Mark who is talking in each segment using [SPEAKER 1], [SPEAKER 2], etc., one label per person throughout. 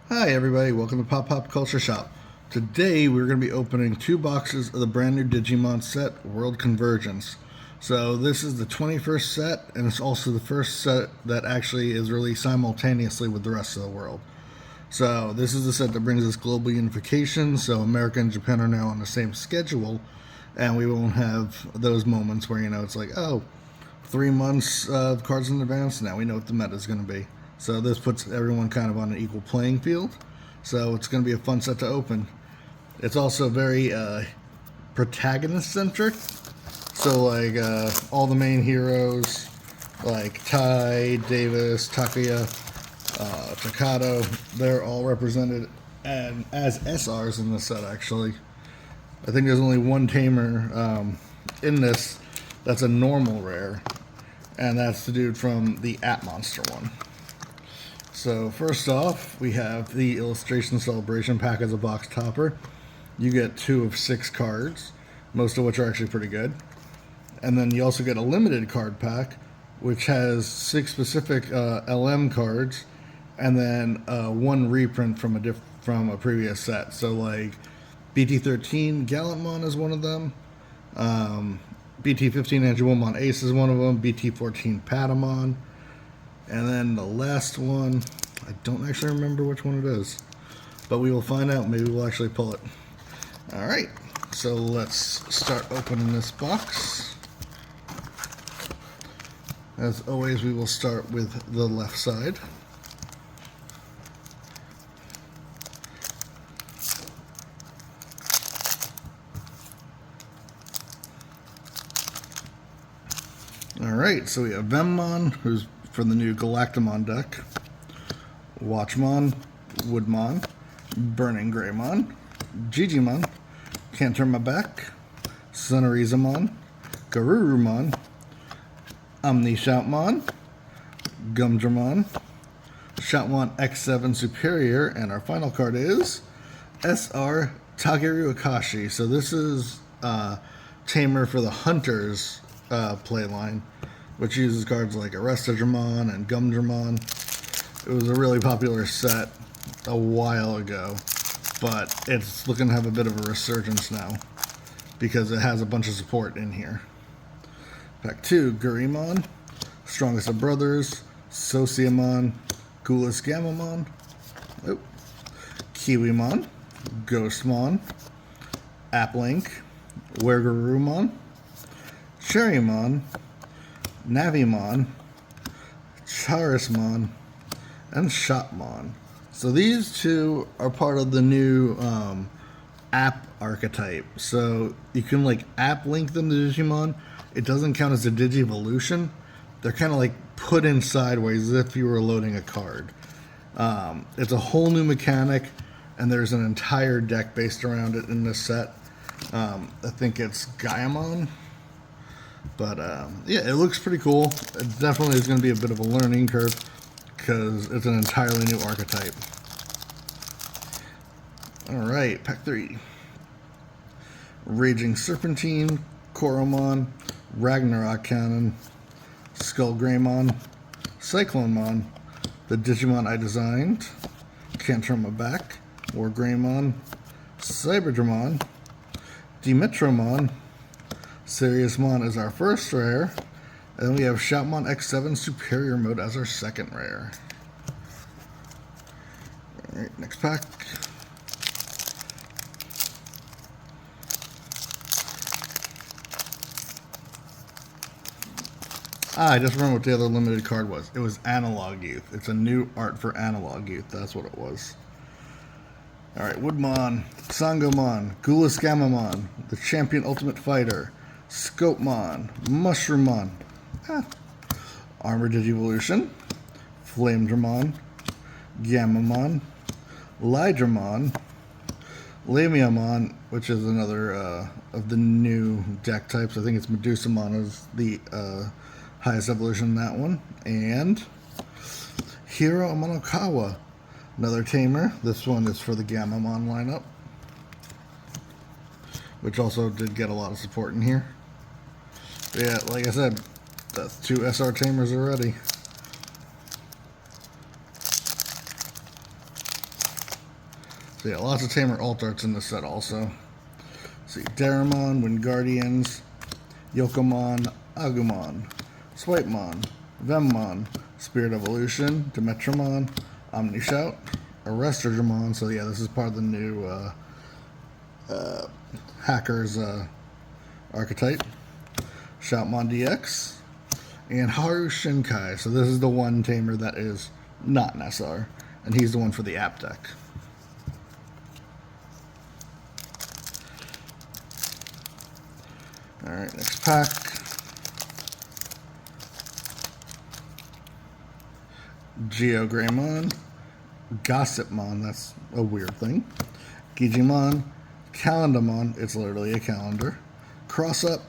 [SPEAKER 1] Hi everybody, welcome to Pop Culture Shop. Today we're going to be opening 2 boxes of the brand new Digimon set, World Convergence. So this is the 21st set, and it's also the first set that actually is released simultaneously with the rest of the world. So this is the set that brings us global unification, so America and Japan are now on the same schedule, and we won't have those moments where, it's like, oh, 3 months of cards in advance, now we know what the meta is going to be. So this puts everyone kind of on an equal playing field. So it's going to be a fun set to open. It's also very protagonist-centric. So like all the main heroes, like Tai, Davis, Takuya, Takato, they're all represented and as SRs in this set actually. I think there's only one tamer in this that's a normal rare, and that's the dude from the App Monster one. So first off, we have the Illustration Celebration pack as a box topper. You get 2 of 6 cards, most of which are actually pretty good. And then you also get a limited card pack, which has 6 specific LM cards, and then 1 reprint from a previous set. So like BT-13 Gallantmon is one of them. BT-15 Angelomon Ace is one of them. BT-14 Patamon. And then the last one, I don't actually remember which one it is, but we will find out. Maybe we'll actually pull it. Alright, so let's start opening this box. As always, we will start with the left side. Alright, so we have Vemmon, who's from the new Galactamon deck, Watchmon, Woodmon, Burning Greymon, Gigimon, Can't Turn My Back, Sonorizamon, Garurumon, Omnishoutmon, Gumdramon, Shoutmon X7 Superior, and our final card is SR Tageru Akashi. So this is Tamer for the Hunters playline, which uses cards like Arrestadramon and Gumdramon. It was a really popular set a while ago, but it's looking to have a bit of a resurgence now because it has a bunch of support in here. Pack 2, Gurimon, Strongest of Brothers, Sociamon, Ghoulish Gamamon, Kiwimon, Ghostmon, Applink, Wergarurumon, Cherrymon, Navimon, Charismon, and Shopmon. So these 2 are part of the new app archetype. So you can like app link them to Digimon. It doesn't count as a Digivolution. They're kind of like put in sideways as if you were loading a card. It's a whole new mechanic, and there's an entire deck based around it in this set. I think it's Gaiamon. But yeah, it looks pretty cool. It definitely is going to be a bit of a learning curve because it's an entirely new archetype. Alright, pack 3. Raging Serpentine, Koromon, Ragnarok Cannon, Skull Greymon, Cyclonemon, the Digimon I designed, Can't Turn My Back, War Greymon, Cyberdramon, Dimetromon, Seriousmon is our first rare, and then we have Shoutmon X7 Superior Mode as our second rare. Alright, next pack. I just remember what the other limited card was. It was Analog Youth. It's a new art for Analog Youth. That's what it was. Alright, Woodmon, Sangomon, Ghoulish Gamamon, the Champion Ultimate Fighter, Scopemon, Mushroomon, Armored Digivolution, Flamedramon, Gamamon, Lydramon, Lamiamon, which is another of the new deck types. I think it's Medusamon is the highest evolution in that one, and Hiro Amanokawa, another tamer. This one is for the Gamamon lineup, which also did get a lot of support in here. But yeah, like I said, that's 2 SR tamers already. So yeah, lots of Tamer alt arts in this set also. See, Daramon, Wingardians, Yokomon, Agumon, Swipemon, Vemmon, Spirit Evolution, Demetramon, Omnishout, Arresterdramon. So yeah, this is part of the new Hackers archetype. Shoutmon DX, and Haru Shinkai. So this is the one tamer that is not an SR, and he's the one for the app deck. Alright, next pack. Geogreymon, Gossipmon, that's a weird thing. Digimon, Calendarmon, it's literally a calendar. Cross Up,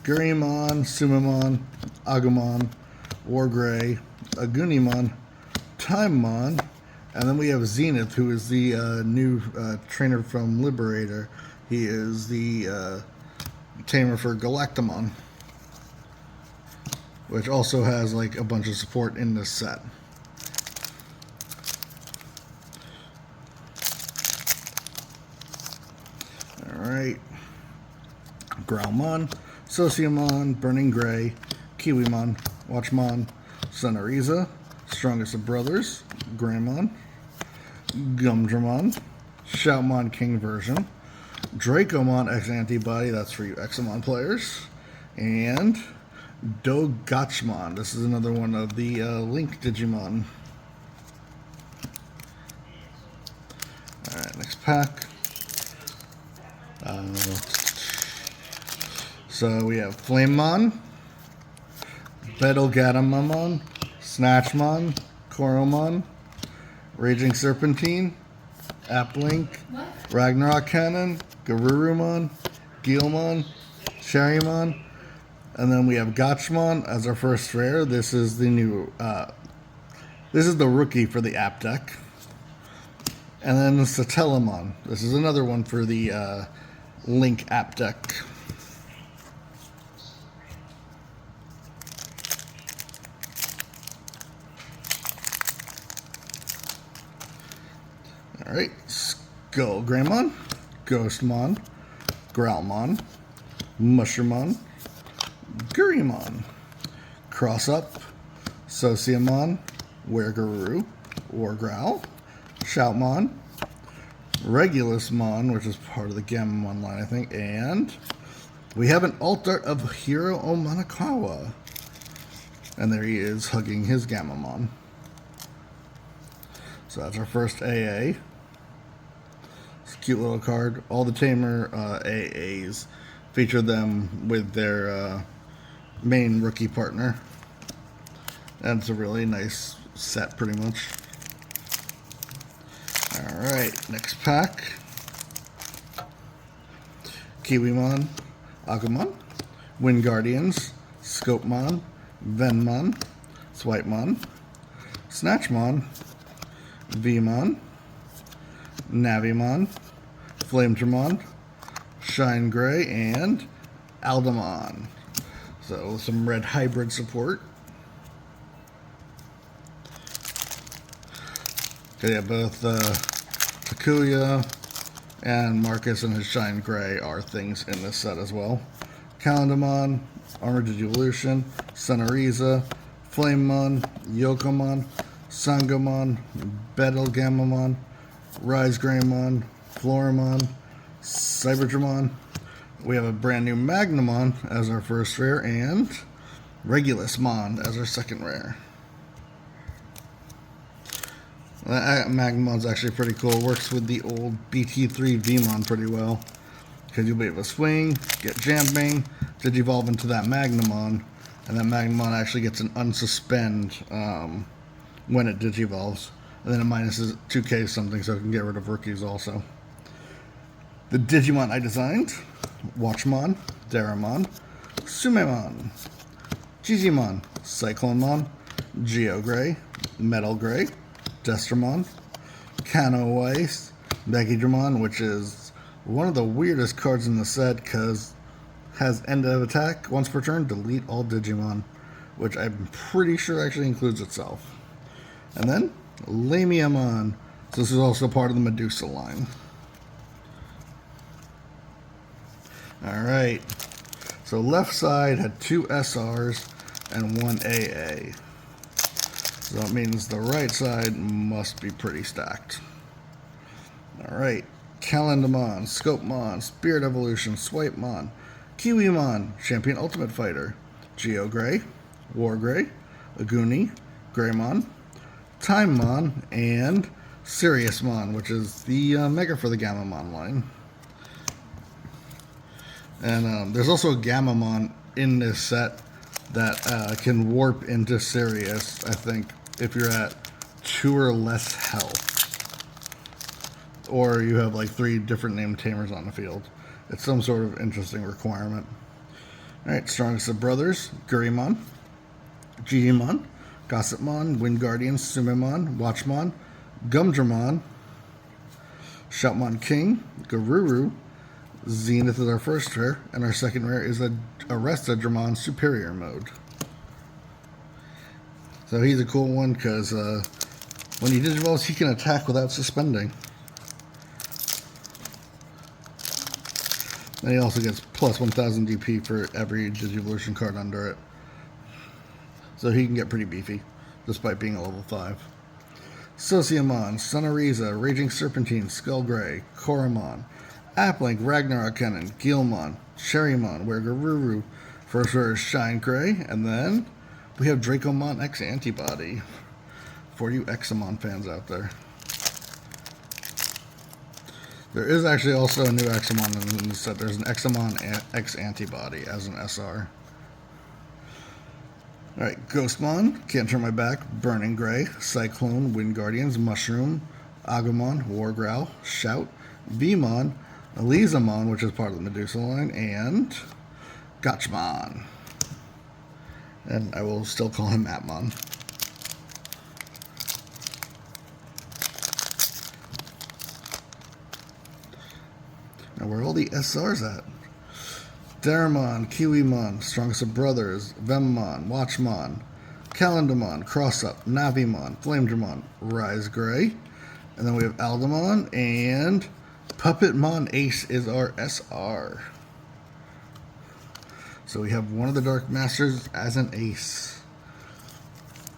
[SPEAKER 1] Gurimon, Sumamon, Agumon, Wargrey, Agunimon, Timemon, and then we have Zenith, who is the new trainer from Liberator. He is the tamer for Galactamon, which also has like a bunch of support in this set. Alright. Growlmon, Sociamon, Burning Gray, Kiwimon, Watchmon, Sunariza, Strongest of Brothers, Greymon, Gumdramon, Shoutmon King version, Dracomon X Antibody, that's for you Examon players, and Dogachmon. This is another one of the Link Digimon. Alright, next pack. So we have Flamemon, Betelgeddemon, Snatchmon, Coromon, Raging Serpentine, Applink, Ragnarok Cannon, Garurumon, Guilmon, Cherrymon, and then we have Gotchmon as our first rare. This is the new, this is the rookie for the app deck. And then Satellamon. This is another one for the Link app deck. Alright, Skullgreymon, Ghostmon, Growlmon, Mushroomon, Gurimon, Cross Up, Sociamon, Weregaroo, Wargrowl, Shoutmon, Regulusmon, which is part of the Gamamon line, I think, and we have an alt art of Hiro Omanakawa. And there he is hugging his Gamamon. So that's our first AA. It's a cute little card. All the Tamer AAs feature them with their main rookie partner. And it's a really nice set, pretty much. Alright, next pack. Kiwimon, Agumon, Wingardians, Scopemon, Venmon, Swipemon, Snatchmon, Vmon, Navimon, Flametremon, Shine Gray, and Aldamon. So some red hybrid support. Okay, yeah, both Takuya and Marcus and his Shine Gray are things in this set as well. Calendarmon, Armored Digivolution, Sunariza, Flamemon, Yokomon, Sangomon, Betelgeddemon, Risegreymon, Floramon, Cyberdramon. We have a brand new Magnamon as our first rare, and Regulusmon as our second rare. That Magnemon's actually pretty cool. It works with the old BT-3 Vmon pretty well, because you'll be able to swing, get Jamping, Digivolve into that Magnamon, and that Magnamon actually gets an unsuspend when it Digivolves, and then it minuses 2k something, so it can get rid of rookies also. The Digimon I designed: Watchmon, Daramon, Sumemon, Gigimon, Cyclonemon, Geogray, Metal Gray, Destramon, Canoice, Megidramon, which is one of the weirdest cards in the set because has end of attack once per turn, delete all Digimon, which I'm pretty sure actually includes itself. And then Lamiamon, So this is also part of the Medusa line. Alright, so left side had 2 SRs and 1 AA. So that means the right side must be pretty stacked. Alright, Calendamon, Scopemon, Spirit Evolution, Swipemon, Kiwimon, Champion Ultimate Fighter, Geogray, Wargray, Aguni, Greymon, Timemon, and Siriusmon, which is the Mega for the Gammamon line. And there's also a Gammamon in this set that can warp into Sirius, I think, if you're at 2 or less health. Or you have like 3 different named tamers on the field. It's some sort of interesting requirement. Alright, strongest of brothers, Gurimon, Digimon, Gossipmon, Wingardian, Sumimon, Watchmon, Gumdramon, Shoutmon King, Garuru, Zenith is our first rare, and our second rare is a Arrestadramon Superior Mode. So he's a cool one because when he Digivolves, he can attack without suspending. And he also gets plus 1000 DP for every Digivolution card under it. So he can get pretty beefy, despite being a level 5. Sociamon, Sunariza, Raging Serpentine, Skullgray, Koromon, Applink, Ragnarok Cannon, Gilmon, Cherrymon, Wergaruru, first rare is Shine Gray, and then we have Dracomon X Antibody for you Examon fans out there. There is actually also a new Examon in the set. There's an Examon X Antibody as an SR. Alright, Ghostmon, Can't Turn My Back, Burning Gray, Cyclone, Wingardians, Mushroom, Agumon, Wargrowl, Shout, Vmon, Elizamon, which is part of the Medusa line, and Gotchmon. And I will still call him Atmon. Now, where are all the SRs at? Daramon, Kiwimon, Strongest of Brothers, Vemmon, Watchmon, Calendamon, Crossup, Navimon, Flamedramon, Rise Gray, and then we have Aldamon, and Puppetmon Ace is our SR. So we have one of the Dark Masters as an Ace.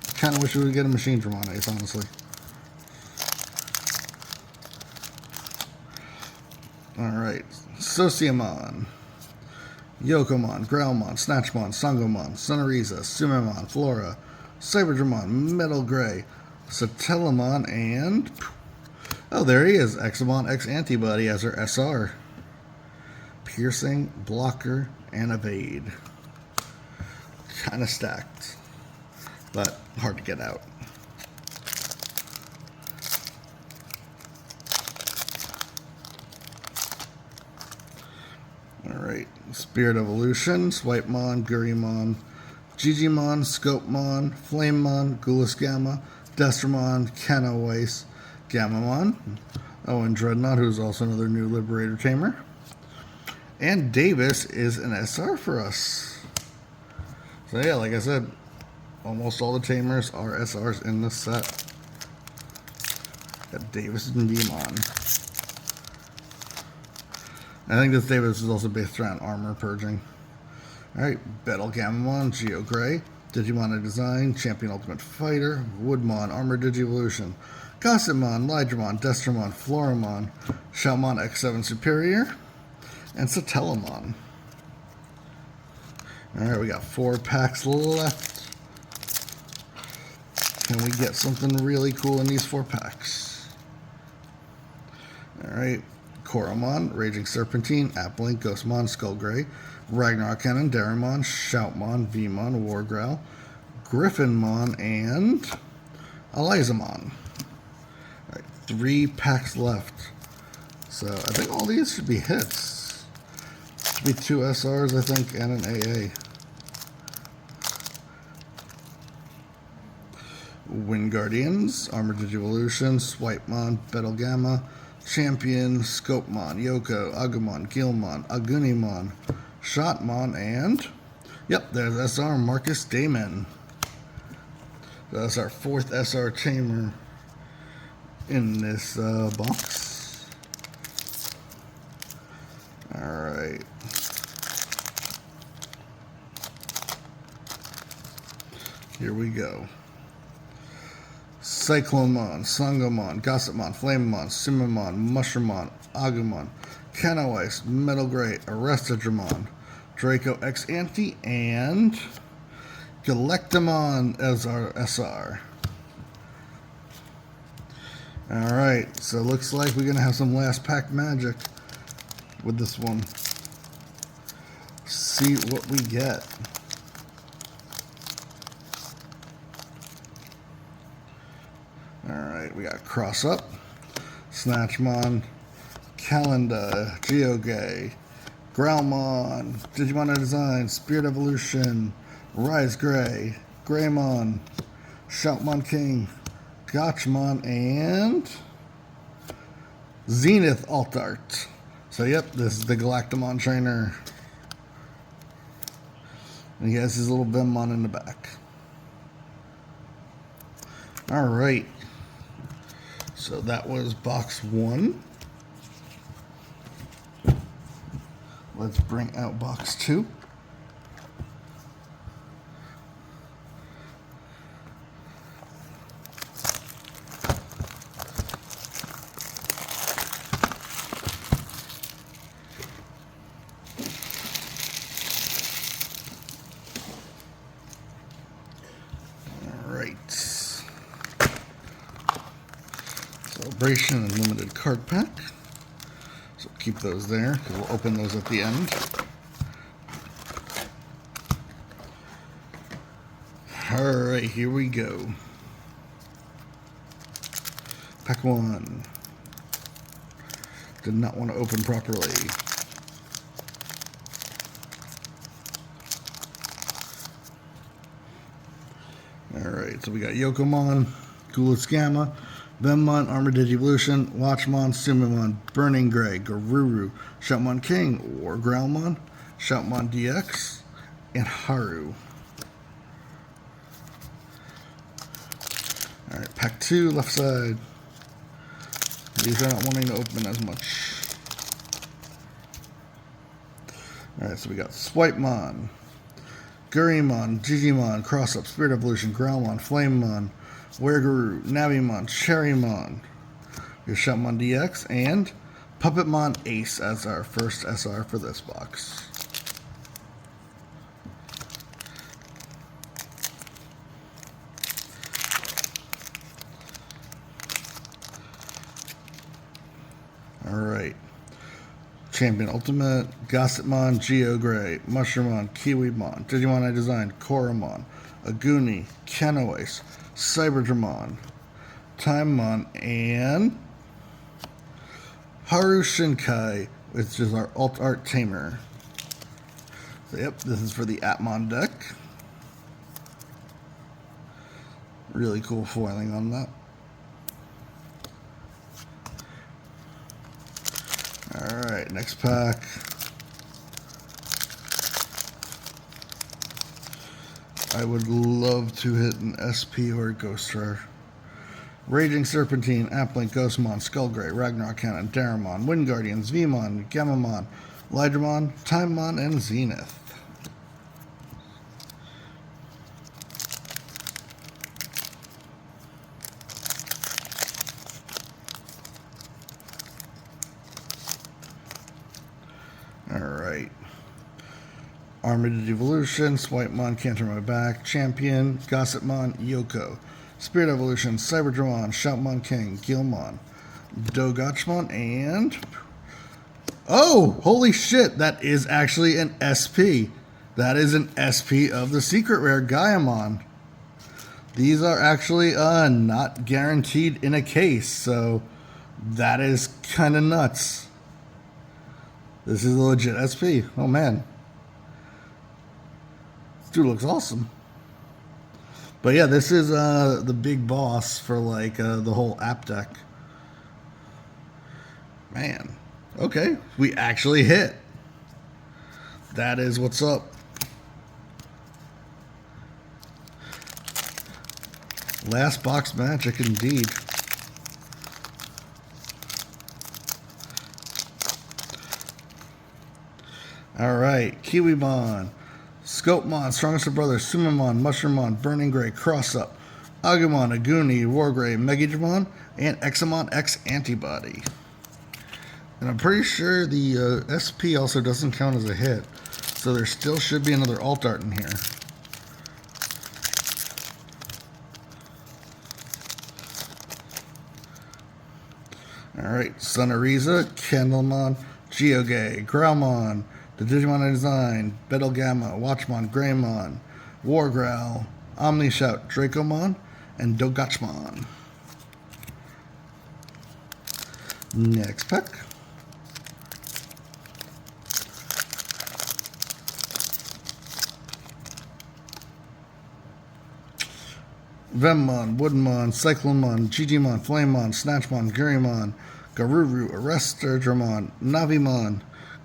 [SPEAKER 1] I kind of wish we would get a Machine Dramon Ace, honestly. Alright, Sociamon, Yokomon, Growlmon, Snatchmon, Sangomon, Sunariza, Sumimon, Flora, Cyberdramon, Metal Gray, Satellamon, and... oh, there he is, Examon X Antibody as our SR. Piercing, Blocker, and Evade. Kind of stacked, but hard to get out. Alright, Spirit Evolution, Swipemon, Gurimon, Gigimon, Scopemon, Flamemon, Gulus Gamma, Destramon, Canawise, Gammamon, oh, and Dreadnought, who's also another new Liberator Tamer. And Davis is an SR for us. So yeah, like I said, almost all the Tamers are SRs in this set. Got Davis and Vmon. I think this Davis is also based around armor purging. Alright, Battle Gammamon, Geogray, Digimon Design, Champion Ultimate Fighter, Woodmon, Armor Digivolution, Gossipmon, Lydramon, Destramon, Floramon, Shoutmon X7 Superior, and Satellamon. Alright, we got 4 packs left. Can we get something really cool in these 4 packs? Alright, Koromon, Raging Serpentine, Applink, Ghostmon, Skullgray, Ragnarok Cannon, Daramon, Shoutmon, Vmon, Wargrowl, Griffinmon, and Elizamon. Alright, 3 packs left. So I think all these should be hits. Should be 2 SRs, I think, and an AA. Wingardians, Armored Digivolution, Swipemon, Battle Gamma, Champion, Scopemon, Yoko, Agumon, Gilmon, Agunimon, Shotmon, and... yep, there's SR Marcus Damon. That's our 4th SR Tamer. in this box. Alright. Here we go. Cyclonemon, Sangomon, Gossipmon, Flamemon, Sumimon, Mushroomon, Agumon, Canoice, Metal Gray, Arrestadramon, Draco X Ante, and Galactamon as our SR. Alright, so looks like we're going to have some last pack magic with this one. See what we get. Alright, we got Cross Up, Snatchmon, Calenda, Geogay, Growlmon, Digimon Design, Spirit Evolution, Rise Gray, Greymon, Shoutmon King, Gotchmon, and Zenith Alt Art. So yep, this is the Galactamon trainer. And he has his little Vemmon in the back. Alright. So that was box 1. Let's bring out box 2. Celebration and limited card pack. So keep those there because we'll open those at the end. Alright, here we go. Pack 1. Did not want to open properly. Alright, so we got Yokomon, Goulis Gamma, Vemmon, Armored Digivolution, Watchmon, Sumimon, Burning Gray, Garuru, Shoutmon King, or Growlmon, Shoutmon DX, and Haru. Alright, pack 2, left side. These are not wanting to open as much. Alright, so we got Swipemon, Gurimon, Digimon, Cross Up, Spirit Evolution, Growlmon, Flamemon, Wereguru, Navimon, Cherrymon, your Shoutmon DX, and Puppetmon Ace as our first SR for this box. Alright. Champion Ultimate, Gossipmon, Geogray, Mushroomon, Kiwimon, Digimon I Designed, Koromon, Aguni, Canoice, Cyberdramon, Timemon, and Haru Shinkai, which is our Alt Art Tamer. So yep, this is for the Atmon deck. Really cool foiling on that. Alright, next pack. I would love to hit an SP or a Ghost Rare. Raging Serpentine, Applink, Ghostmon, Skullgray, Ragnarok Cannon, Daramon, Wind Guardians, Vmon, Gamamon, Lydramon, Timemon, and Zenith. Alright. Armored Evolution, Swipemon, Canter My Back, Champion, Gossipmon, Yoko, Spirit Evolution, Cyberdramon, Shoutmon King, Gilmon, Dogotchmon, and... oh! Holy shit! That is actually an SP. That is an SP of the Secret Rare Gaiamon. These are actually not guaranteed in a case, so that is kind of nuts. This is a legit SP. Oh man. Dude looks awesome. But yeah, this is the big boss for like the whole app deck. Man. Okay. We actually hit. That is what's up. Last box magic indeed. Alright, Kiwimon, Scopemon, Strongest of Brothers, Sumamon, Mushroomon, Burning Gray, Cross Up, Agumon, Aguni, Wargray, Megidramon, and Examon X Antibody. And I'm pretty sure the SP also doesn't count as a hit, so there still should be another alt art in here. Alright, Sunariza, Candlemon, Geogay, Growlmon, the Digimon I designed, Betelgamma, Watchmon, Greymon, Wargrowl, Omnishout, Dracomon, and Dogachmon. Next pack. Vemmon, Woodmon, Cyclonemon, Gigimon, Flamemon, Snatchmon, Garymon, Garuru, Arresterdramon, Navimon,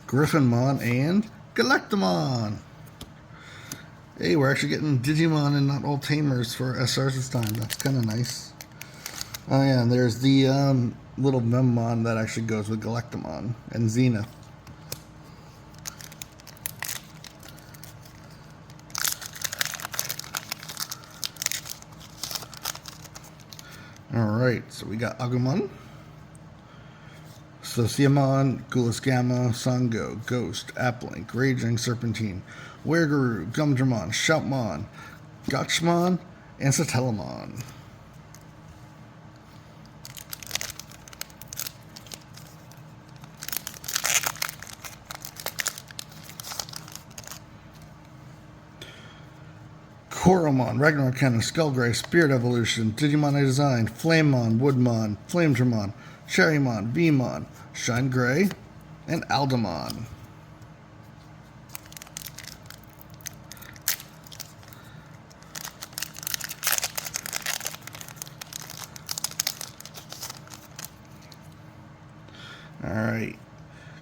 [SPEAKER 1] Griffinmon, and Galactamon. Hey, we're actually getting Digimon and not all Tamers for SRs this time. That's kind of nice. Oh yeah, and there's the little Vemmon that actually goes with Galactamon and Zenith. Alright, so we got Agumon, Sociamon, Gulas Gamma, Sango, Ghost, Applink, Raging Serpentine, Wereguru, Gumdramon, Shoutmon, Gotchmon, and Satellamon. Koromon, Ragnarok Cannon, Skullgray, Spirit Evolution, Digimon I designed, Flamemon, Woodmon, Flamedramon, Cherrymon, Beamon, Shine Gray, and Aldamon. Alright.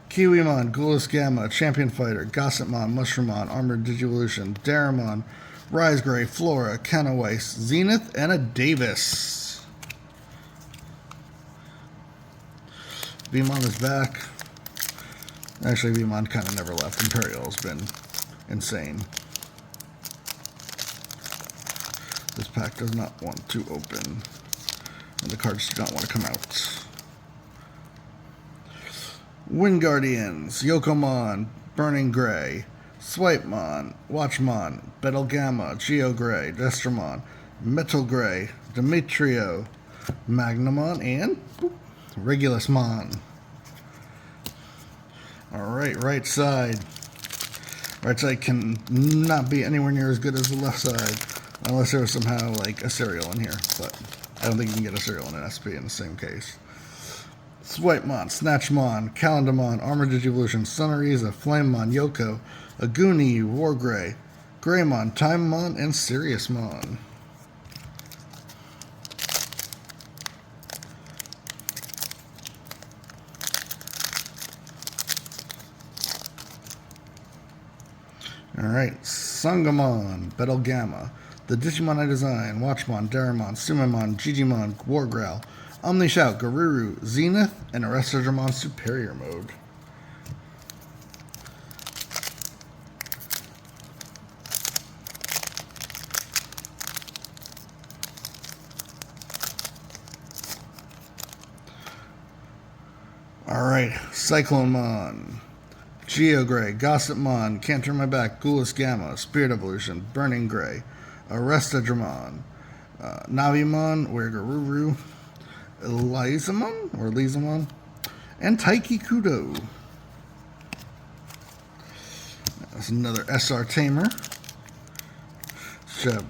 [SPEAKER 1] Kiwimon, Gulas Gamma, Champion Fighter, Gossipmon, Mushroomon, Armored Digivolution, Daramon, Rise Gray, Flora, Canawise, Zenith, and a Davis. Beamon is back. Actually, Beamon kind of never left. Imperial's been insane. This pack does not want to open, and the cards do not want to come out. Wingardians, Yokomon, Burning Gray, Swipemon, Watchmon, Betelgamma, Geogray, Destramon, Metal Gray, Demetrio, Magnamon, and Regulusmon. Alright, right side. Right side can not be anywhere near as good as the left side, unless there was somehow like a cereal in here, but I don't think you can get a cereal in an SP in the same case. Swipemon, Snatchmon, Calendamon, Armored Digivolution, Sunariza, Flamemon, Yoko, Aguni, Wargray, Greymon, Timemon, and Siriusmon. Alright, Sangamon, Betelgamma, the Digimon I designed, Watchmon, Daramon, Sumamon, Gigimon, Wargrowl, Omnishout, Garuru, Zenith, and Arresterdramon Superior Mode. Alright, Cyclonemon, Geogray, Gossipmon, Can't Turn My Back, Gulas Gamma, Spirit Evolution, Burning Gray, Arresterdramon, Navimon, Weregaruru, Lizamon, and Taiki Kudo. That's another SR Tamer. Should have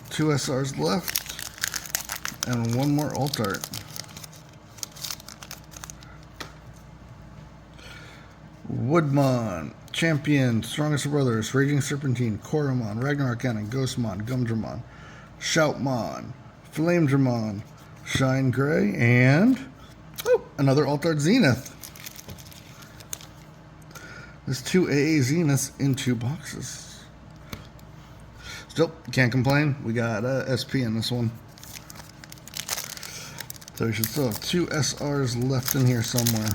[SPEAKER 1] 2 SRs left, and 1 more alt art. Woodmon, Champion, Strongest of Brothers, Raging Serpentine, Koromon, Ragnarok Cannon, Ghostmon, Gumdramon, Shoutmon, Flamedramon, Shine Gray, and another alt art Zenith. There's 2 AA Zeniths in 2 boxes. Still, can't complain. We got SP in this one. So we should still have 2 SRs left in here somewhere.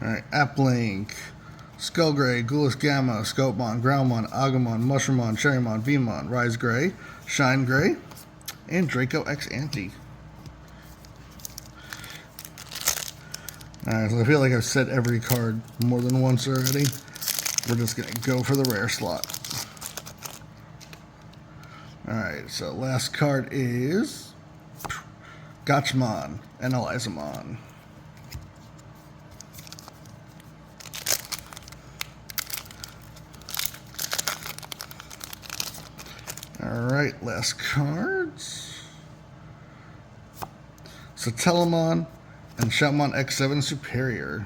[SPEAKER 1] Alright, Applink, Skullgray, Ghoulish Gamma, Scoutmon, Groundmon, Agumon, Mushroomon, Cherrymon, Vmon, Rise Gray, Shine Gray, and Draco X Ante. Alright, so I feel like I've said every card more than once already. We're just going to go for the rare slot. Alright, so last card is Gotchmon and Elizamon. Alright, last cards. Satellamon and Shoutmon X7 Superior.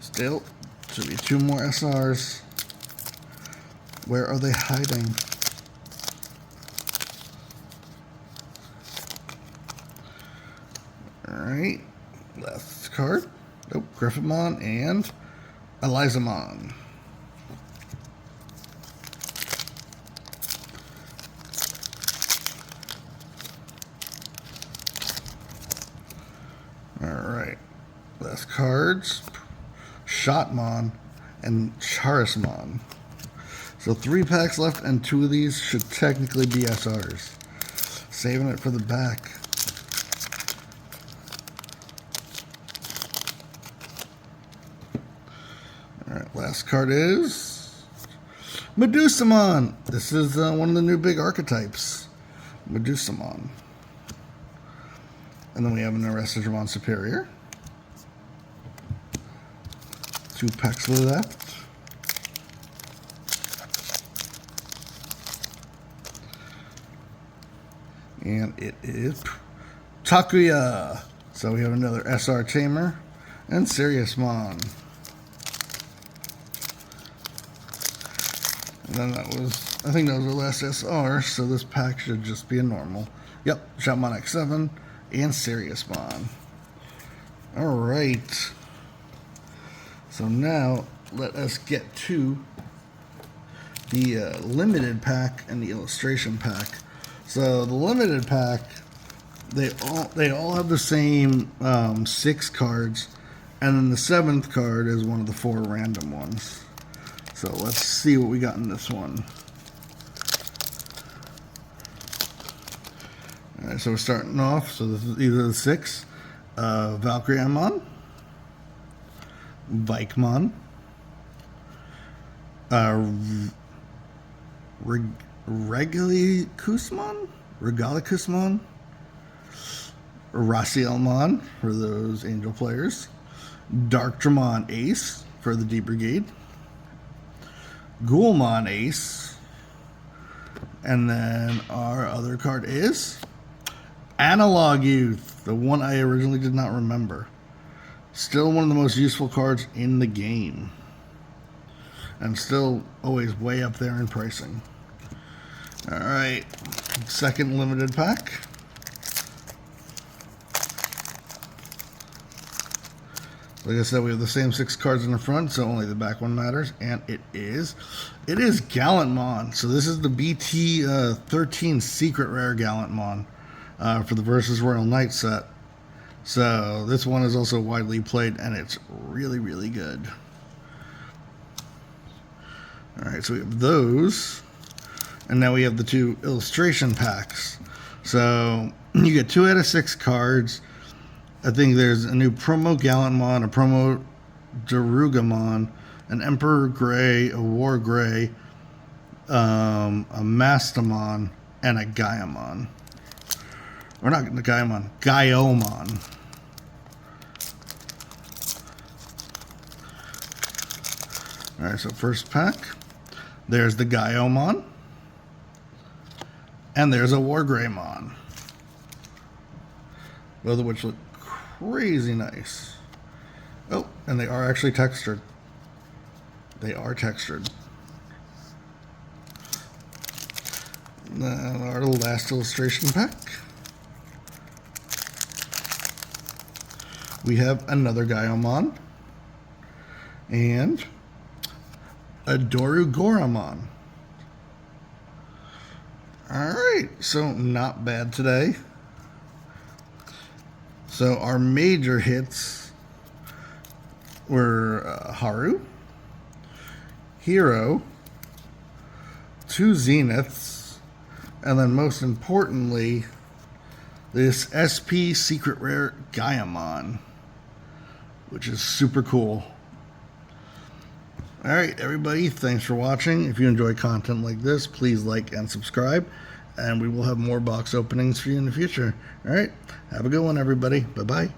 [SPEAKER 1] Still, should be 2 more SRs. Where are they hiding? Alright, last card. Oh, Griffamon and Elizamon. Alright, last cards. Shotmon and Charismon. So 3 packs left, and 2 of these should technically be SRs. Saving it for the back. Alright, last card is Medusamon. This is one of the new big archetypes. Medusamon. And then we have an Digimon Superior. 2 packs left. And it is Takuya. So we have another SR Tamer and Seriousmon. And then that was, I think that was our last SR, so this pack should just be a normal. Yep, Shoutmon X7 and Seriousmon. Alright. So now, let us get to the limited pack and the illustration pack. So the limited pack, they all have the same 6 cards, and then the 7th card is one of the 4 random ones. So let's see what we got in this one. Alright, so we're starting off. So this is either the 6, Valkyriemon, Vikemon, Regalikusmon, Racielmon for those Angel players, Darkdramon Ace for the D Brigade, Ghoulmon Ace, and then our other card is Analog Youth, the one I originally did not remember. Still one of the most useful cards in the game. And still always way up there in pricing. Alright, second limited pack. Like I said, we have the same 6 cards in the front, so only the back one matters. And it is Gallantmon. So this is the BT-13 Secret Rare Gallantmon for the Versus Royal Knight set. So this one is also widely played, and it's really, really good. Alright, so we have those. And now we have the 2 illustration packs. So you get 2 out of 6 cards. I think there's a new promo Gallantmon, a promo Darugamon, an Emperor Gray, a War Gray, a Mastamon, and a Gaiamon. Or not the Gaiamon, Gaiomon. Alright, so first pack. There's the Gaiomon. And there's a Wargreymon. Both of which look crazy nice. Oh, and they are actually textured. They are textured. Then our last illustration pack. We have another Gaiomon. And a Dorugoramon. Alright, so not bad today. So our major hits were Haru, Hero, 2 Zeniths, and then most importantly, this SP Secret Rare Gaiamon, which is super cool. Alright, everybody, thanks for watching. If you enjoy content like this, please like and subscribe, and we will have more box openings for you in the future. Alright, have a good one, everybody. Bye-bye.